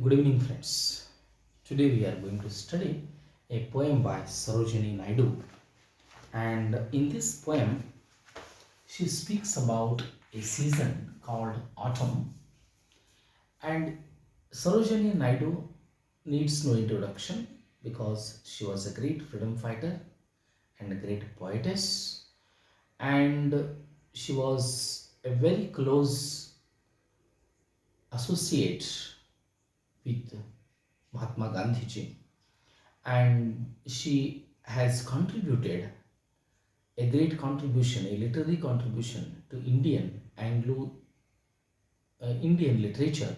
Good evening, friends. Today we are going to study a poem by Sarojini Naidu. And in this poem, she speaks about a season called autumn. And Sarojini Naidu needs no introduction because she was a great freedom fighter and a great poetess. And she was a very close associate with Mahatma Gandhiji, and she has contributed a great contribution, a literary contribution to Indian literature.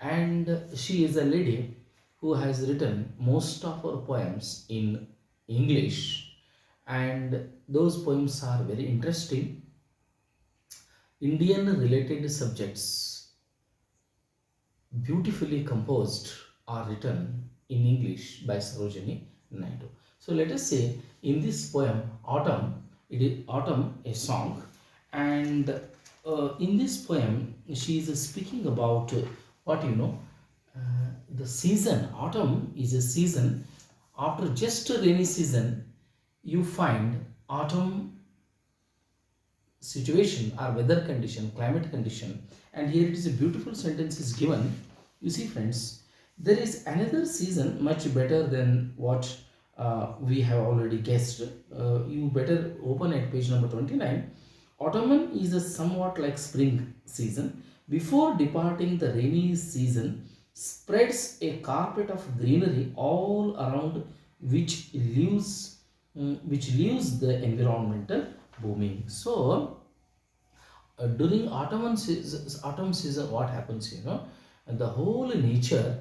And she is a lady who has written most of her poems in English, and those poems are very interesting. Indian related subjects, beautifully composed, are written in English by Sarojini Naidu. So let us say in this poem, Autumn, it is Autumn, a song, and in this poem, she is speaking about what the season. Autumn is a season. After just a rainy season, you find autumn situation or weather condition, climate condition. And here it is a beautiful sentence is given. You see, friends, there is another season much better than what we have already guessed. You better open at page number 29. Autumn is a somewhat like spring season. Before departing, the rainy season spreads a carpet of greenery all around, which leaves the environmental booming. So during autumn season, what happens? The whole nature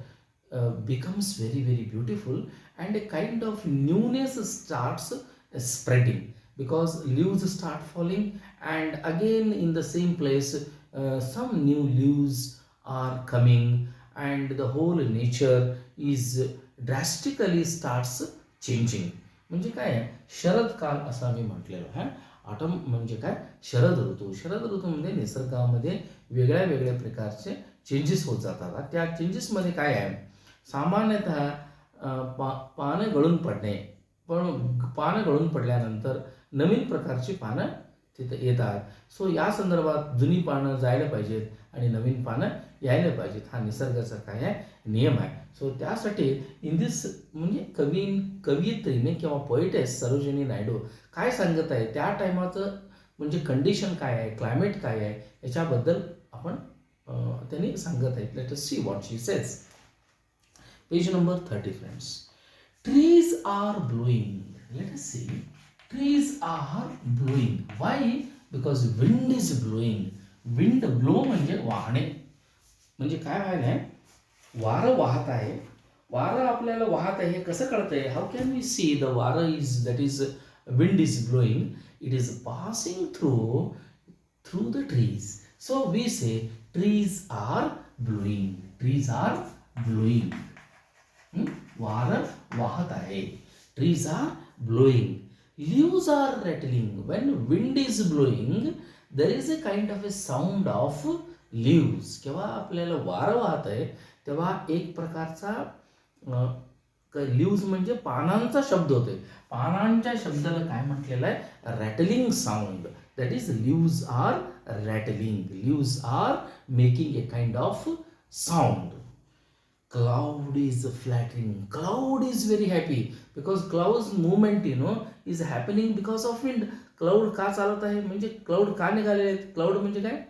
becomes very very beautiful, and a kind of newness starts spreading because leaves start falling, and again in the same place some new leaves are coming, and the whole nature is drastically starts changing. म्हणजे काय आहे, शरद काल असं आम्ही म्हटलेलो आहे. Autumn म्हणजे काय, शरद ऋतू. शरद ऋतूमध्ये निसर्गामध्ये वेगळ्या वेगळ्या प्रकारचे चेंजेस होत जातात. त्या चेंजेसमध्ये काय आहे, सामान्यतः पानं गळून पडणे, पण पानं गळून पडल्यानंतर नवीन प्रकारची पानं तिथे येतात. सो या संदर्भात जुनी पानं जायला पाहिजेत आणि नवीन पानं यायला पाहिजेत. हा निसर्गाचा काय आहे, नियम आहे. सो त्यासाठी इन दिस म्हणजे कवयित्रीने किंवा पोएटेस सरोजिनी नायडू काय सांगत आहे, त्या टायमाचं म्हणजे कंडिशन काय आहे, क्लायमेट काय आहे, याच्याबद्दल आपण त्यांनी सांगत आहेत. Let us see what she says. Page number 30, friends. Trees are blowing. Let us see. Trees are blowing. Why? Because wind is blowing. Wind blow म्हणजे वाहणे. म्हणजे काय व्हायला आहे, वारं वाहत आहे. वारं आपल्याला वाहत आहे, हे कसं कळतंय? How can we see the वारं is, that is wind is blowing? It is passing through the trees. So we say trees are blowing. Trees are blowing. वारं वाहत आहे. Trees are blowing. Leaves are rattling. When wind is blowing, there is a kind of a sound of leaves. जेव्हा आपल्याला वारं वाहत आहे तेव्हा एक प्रकारचा लिव्ज म्हणजे पानांचा शब्द होते. पानांच्या शब्दाला काय म्हटलेलं आहे, rattling sound. That is leaves are rattling. Leaves are making a kind of sound. Cloud is flattering. Cloud is very happy because clouds movement is happening because of wind. Cloud का चालत आहे, म्हणजे क्लाउड का निघालेले आहेत. Cloud म्हणजे काय,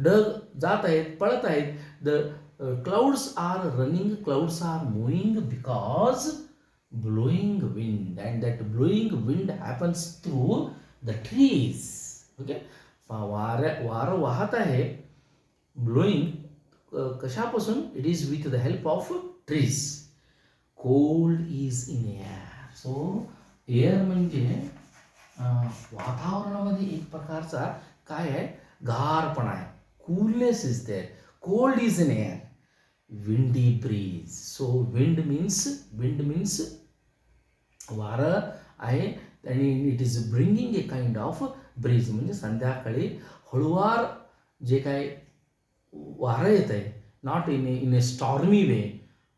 ढग जात आहेत, पळत आहेत. The clouds are running, clouds are moving because blowing wind, and that blowing wind happens through the trees. Okay, वारं वाहत आहे, blowing कशापासून, it is with the help of trees. Cold is in air. So air म्हणजे वातावरणामध्ये एक प्रकारचा काय आहे, गारपणा आहे. Coolness is there. Cold is in air. Windy breeze. So wind means वारं आहे, आणि it is bringing a kind of breeze. म्हणजे संध्याकाळी हळुवार जे काय वारं येत आहे, not in a stormy way.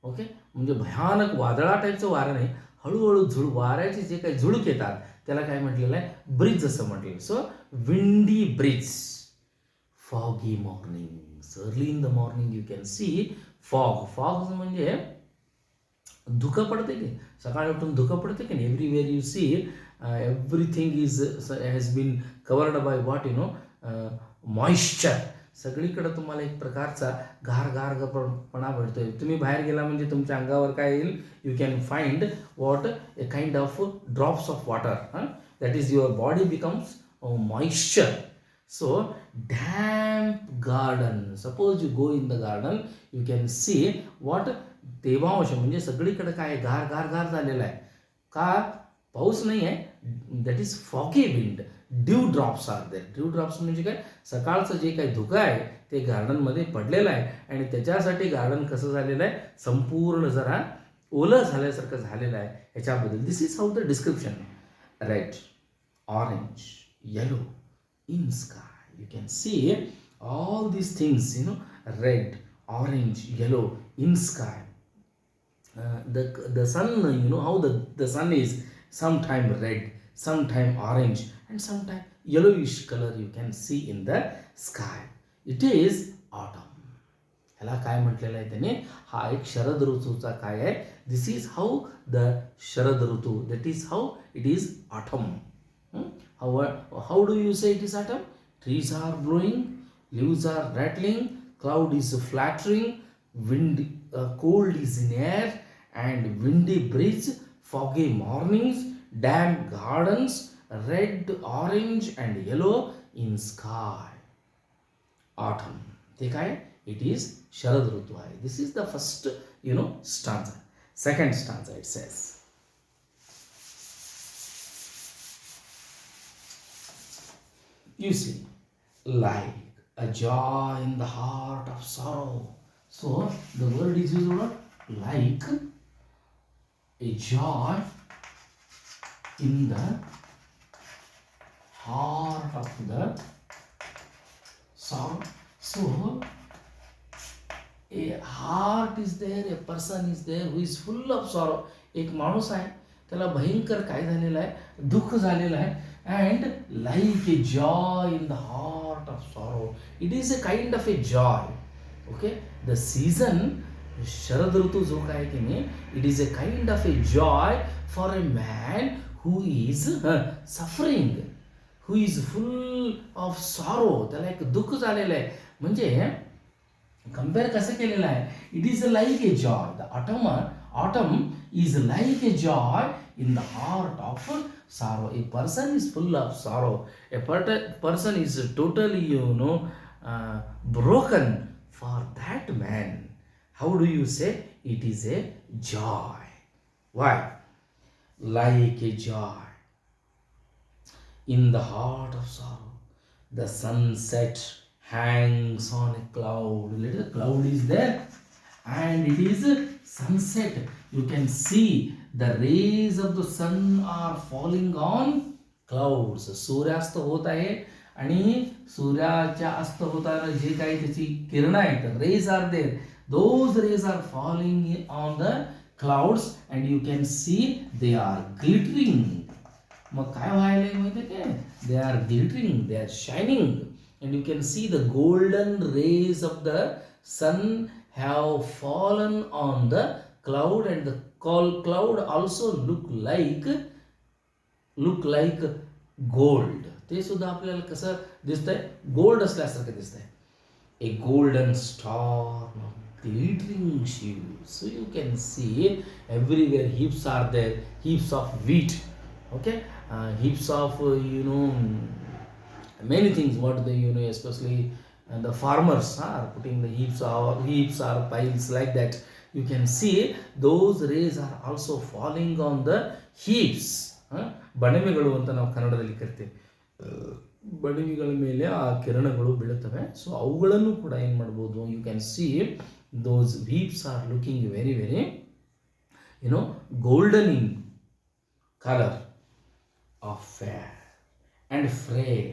Okay, म्हणजे भयानक वादळा टाईपचं वारं नाही, हळूहळू वाऱ्याचे जे काही झुळूक येतात त्याला काय म्हटलेलं आहे, ब्रिज असं म्हटलेलं. So windy bridge. Foggy morning. Early in the morning you can see fog. Fog म्हणजे धुकं पडते की, सकाळी उठून धुकं पडते की नाही. Everywhere you see everything is has been covered by what you know moisture. सगळीकडं तुम्हाला एक प्रकारचा गारपणा भेटतोय. तुम्ही बाहेर गेला म्हणजे तुमच्या अंगावर काय येईल, you can find what a kind of drops of water. That is your body becomes moisture. So damp garden. Suppose you go in the garden, you can see what तेवांश, म्हणजे सगळीकडे काय गार झालेलं आहे. का पाऊस नाही आहे, that is foggy wind. Dew drops are there. Dew drops म्हणजे काय, सकाळचं जे काही धुकं आहे ते गार्डनमध्ये पडलेलं आहे आणि त्याच्यासाठी गार्डन कसं झालेलं आहे, संपूर्ण जरा ओलं झाल्यासारखं झालेलं आहे. ह्याच्याबद्दल this is how the description. Red, orange, yellow in sky. You can see all these things, you know, red, orange, yellow in sky. The sun, you know how the sun is sometime red, sometime orange, and sometime yellowish color you can see in the sky. It is autumn. ह्याला काय म्हटलेलं आहे त्याने, हा एक शरद ऋतूचा काय आहे. This is how the शरद ऋतू, that is how it is autumn. How do you say it is autumn? Trees are blowing, leaves are rattling, cloud is flattering, wind cold is in air, and windy breeze, foggy mornings, damp gardens, red, orange, and yellow in sky. Autumn. ते काय? It is शरद ऋतू आहे. This is the first, stanza. Second stanza it says. You see, like a joy in the heart of sorrow. So the word is used what? Like a joy in the heart of the sorrow. So a heart is there, a person is there who is full of sorrow. एक माणूस आहे, त्याला भयंकर काय झालेलं आहे, दुःख झालेलं आहे. And like a joy in the heart of sorrow, it is a kind of a joy. Okay, the season शरद ऋतू जो काय की नाही, it is a kind of a joy for a man who is suffering, who is full of sorrow. त्याला एक दुःख झालेलं आहे. म्हणजे कंपेअर कसं केलेलं आहे, it is like a joy. The autumn is like a joy in the heart of sorrow. A person is full of sorrow. A person is totally, broken. For that man, how do you say it is a joy? Why? Like a joy in the heart of sorrow. The sunset hangs on a cloud. Little cloud is there, and it is sunset. You can see the rays of the sun are falling on clouds. सूर्यास्त होत आहे आणि सूर्याच्या अस्त होताना जे काही त्याची किरण आहेत, rays are there, those rays are falling on the clouds and you can see they are glittering. मग काय व्हायला माहिती काय, they are glittering, they are shining, and you can see the golden rays of the sun have fallen on the cloud, and the cloud also look like gold. ते सुद्धा आपल्याला कसं दिसतंय, गोल्ड असल्यासारखं दिसतंय. A golden storm of glittering shoes. So you can see everywhere heaps are there, heaps of wheat. Okay, heaps of many things. What they especially the farmers are putting the heaps or piles like that. You can see those rays are also falling on the heaps. ಬಣವೆಗಳು ಅಂತ ನಾವು ಕನ್ನಡದಲ್ಲಿ ಕರಿತೀವಿ. ಬಣವೆಗಳ ಮೇಲೆ ಆ ಕಿರಣಗಳು ಬೀಳುತ್ತವೆ. So ಅವುಗಳನ್ನು ಕೂಡ ಏನು ಮಾಡ್ಬೋದು, you can see those heaps are looking very very golden in color of fair and frail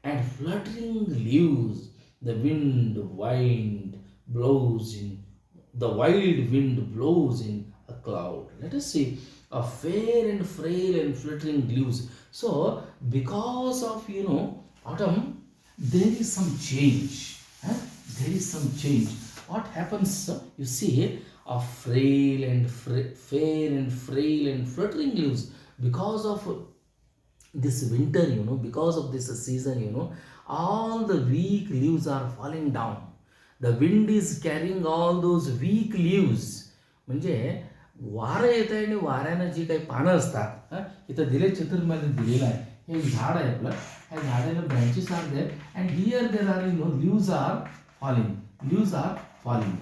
and fluttering leaves. The wind blows in, the wild wind blows in a cloud. Let us see a fair and frail and fluttering leaves. So, because of autumn, there is some change. Huh? There is some change. What happens? You see, a frail and fair and frail and fluttering leaves because of this winter, because of this season, all the weak leaves are falling down. The wind is carrying all those weak leaves. म्हणजे वारं येत आहे आणि वाऱ्यानं जी काही पानं असतात, इथं दिले चित्रमध्ये दिलेलं आहे. हे झाड आहे आपलं, ह्या झाडाला branches are there and here there are leaves are falling. Leaves are falling.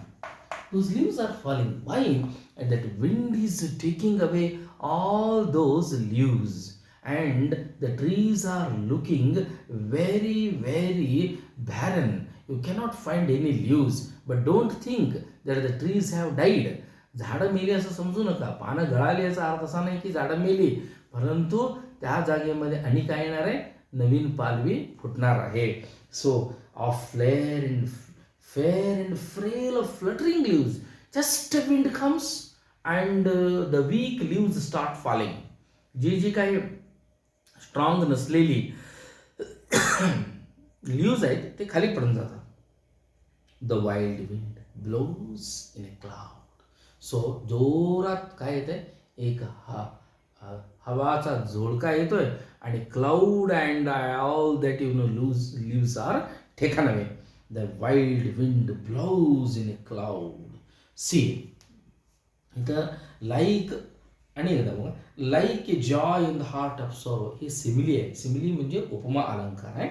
Those leaves are falling. Why? And that wind is taking away all those leaves, and the trees are looking very, very barren. You cannot find any leaves. But don't think that the trees have died. झाडं मेली असं समजू नका. पानं गळाली याचा अर्थ असा नाही की झाडं मेली, परंतु त्या जागेमध्ये आणि काय येणार आहे? नवीन पालवी फुटणार आहे. So of flare and fair and frail of fluttering leaves, just a wind comes and the weak leaves start falling. जी काही स्ट्रॉंग नसलेली लीव्स आहेत ते खाली पडून जातात. The wild wind blows in a cloud. So जोरात काय येत आहे? एक हवाचा झोडका येतोय आणि cloud and all that leaves are taken away. The wild wind blows in a cloud. See, the like आणि like a joy in the heart of sorrow. हे सिमिली आहे. सिमिली म्हणजे उपमा अलंकार आहे.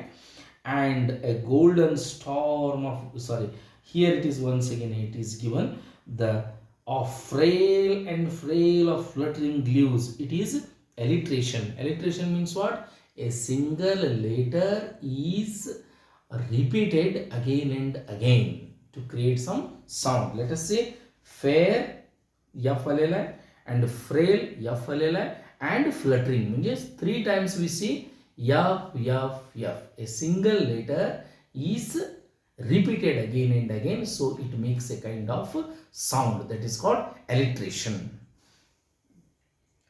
And a golden storm of, sorry, here it is once again it is given the of frail and frail of fluttering leaves. It is alliteration. Alliteration means what? A single letter is repeated again and again to create some sound. Let us say fair, f आलेला आहे, and frail, f आलेला आहे, and fluttering म्हणजे 3 times we see f, f, f. A single letter is repeated again and again, so it makes a kind of sound that is called alliteration.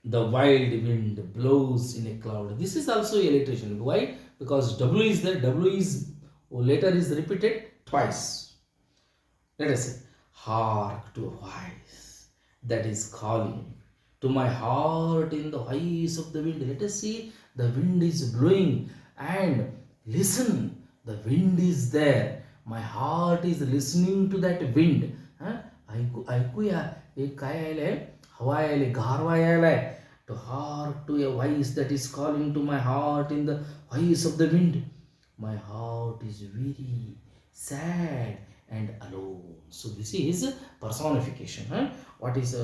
The wild wind blows in a cloud. This is also alliteration. Why? Because w is there. W is letter is repeated twice. Let us say, hark to a voice that is calling to my heart in the voice of the wind. Let us see, the wind is blowing and listen, the wind is there. My heart is listening to that wind. ऐकूया हे काय आलंय? हवा आले, गारवा आलाय. To hark to a voice that is calling to my heart in the voice of the wind. My heart is weary, sad and alone. So this is personification. What is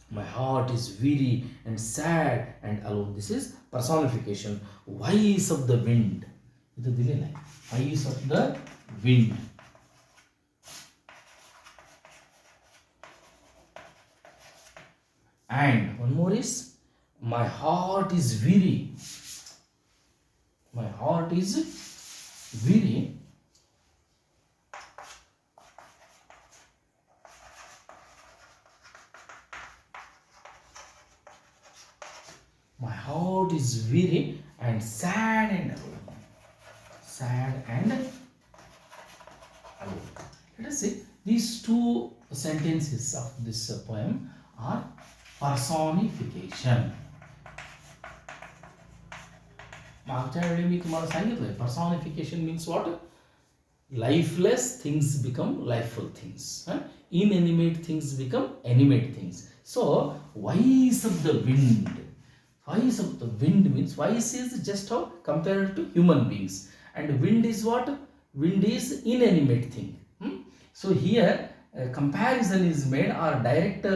my heart is weary and sad and alone. This is personification. Voice of the wind. इथं दिलेलं आहे. Voice of the wind. And one more is my heart is weary. My heart is weary. My heart is weary and sad and alone. Sad and alone. Let us see. These two sentences of this poem are personification. मागच्या वेळी मी तुम्हाला सांगितलंय personification means what? Lifeless things become lifeful things. Inanimate things become animate things. So voice of the wind. Voice of the wind means voice is just how compared to human beings, and wind is what? Wind is inanimate thing. So here comparison is made, or direct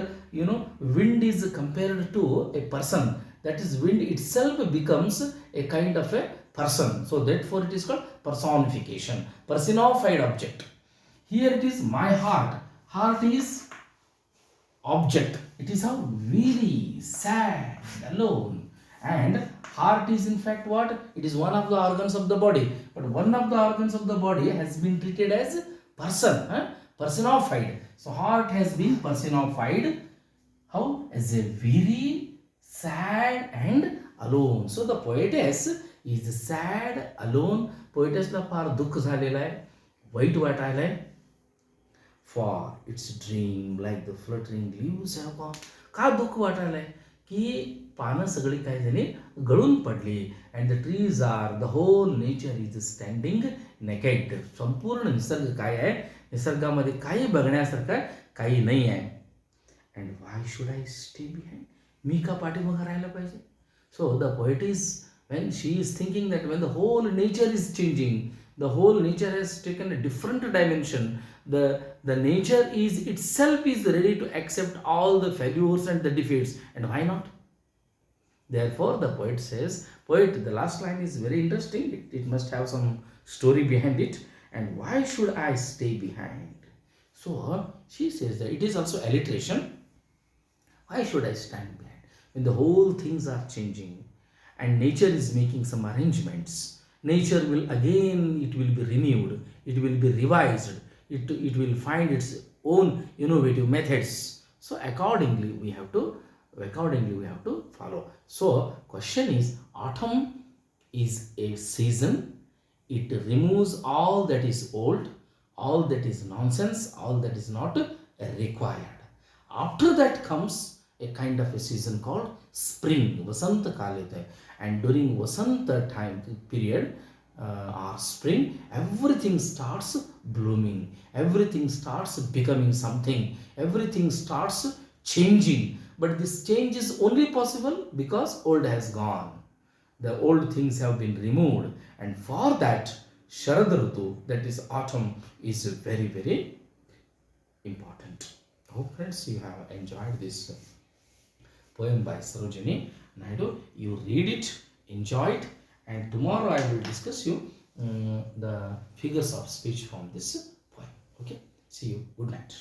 wind is compared to a person. That is, wind itself becomes a kind of a person. So therefore it is called personification, personified object. Here it is my heart. Heart is object. It is how weary, sad, alone. And heart is in fact what? It is one of the organs of the body. But one of the organs of the body has been treated as person, personified. So heart has been personified. How? As a very sad and alone. So the poetess is sad, alone. पोएटेसला फार दुःख झालेलं आहे, white वाटायलंय. For its dream like the fluttering leaves have gone. का दुःख वाटायलंय की पानं सगळी काय झाली, गळून पडली. And the trees are, the whole nature is standing naked. संपूर्ण निसर्ग काय आहे, निसर्गामध्ये काही बघण्यासारखं काही नाही आहे. And why should I stay behind, मी का पाठीमागं राहायला पाहिजे. So the poet is, when she is thinking that when the whole nature is changing, the whole nature has taken a different dimension, the nature is itself is ready to accept all the failures and the defeats, and why not. Therefore the poet says, the last line is very interesting, it must have some story behind it. And why should I stay behind. So she says that it is also alliteration. Why should I stand behind when the whole things are changing and nature is making some arrangements. Nature will again, it will be renewed, it will be revised, it will find its own innovative methods. So accordingly we have to follow. So question is, autumn is a season, it removes all that is old, all that is nonsense, all that is not required. After that comes a kind of a season called spring, vasanta kaal hota hai. And during vasanta time period or spring, everything starts blooming, everything starts becoming something, everything starts changing. But this change is only possible because old has gone, the old things have been removed. And for that Sharad Ritu, that is autumn, is very very important. Hope friends you have enjoyed this poem by Sarojini Naidu. You read it, enjoy it, and tomorrow I will discuss you the figures of speech from this poem. Okay, see you. Good night.